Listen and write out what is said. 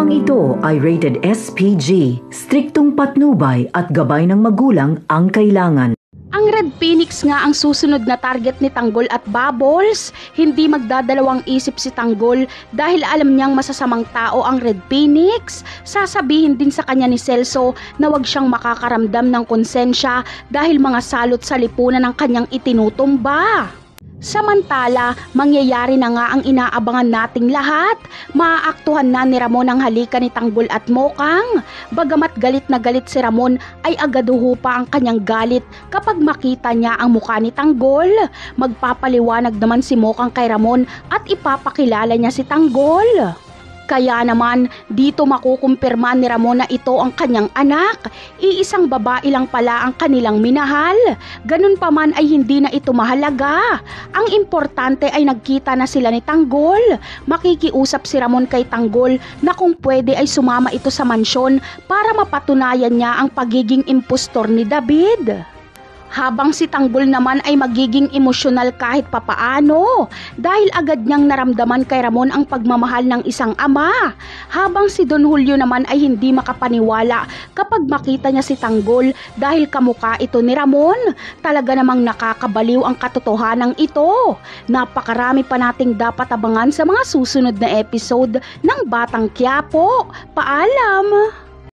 Programang ito ay rated SPG, striktong patnubay at gabay ng magulang ang kailangan. Ang Red Phoenix nga ang susunod na target ni Tanggol at Bubbles. Hindi magdadalawang isip si Tanggol dahil alam niyang masasamang tao ang Red Phoenix. Sasabihin din sa kanya ni Celso na wag siyang makakaramdam ng konsensya dahil mga salot sa lipunan ng kanyang itinutumba. Samantala, mangyayari na nga ang inaabangan nating lahat. Maaaktuhan na ni Ramon ang halika ni Tanggol at Mokang. Bagamat galit na galit si Ramon, ay agaduho pa ang kanyang galit kapag makita niya ang mukha ni Tanggol. Magpapaliwanag naman si Mokang kay Ramon at ipapakilala niya si Tanggol. Kaya naman, dito makukumpirma ni Ramon na ito ang kanyang anak. Iisang babae lang pala ang kanilang minahal. Ganun pa man ay hindi na ito mahalaga. Ang importante ay nagkita na sila ni Tanggol. Makikiusap si Ramon kay Tanggol na kung pwede ay sumama ito sa mansyon para mapatunayan niya ang pagiging impostor ni David. Habang si Tanggol naman ay magiging emosyonal kahit papaano dahil agad niyang naramdaman kay Ramon ang pagmamahal ng isang ama. Habang si Don Julio naman ay hindi makapaniwala kapag makita niya si Tanggol dahil kamukha ito ni Ramon. Talaga namang nakakabaliw ang katotohanan ito. Napakarami pa nating dapat abangan sa mga susunod na episode ng Batang Quiapo. Paalam!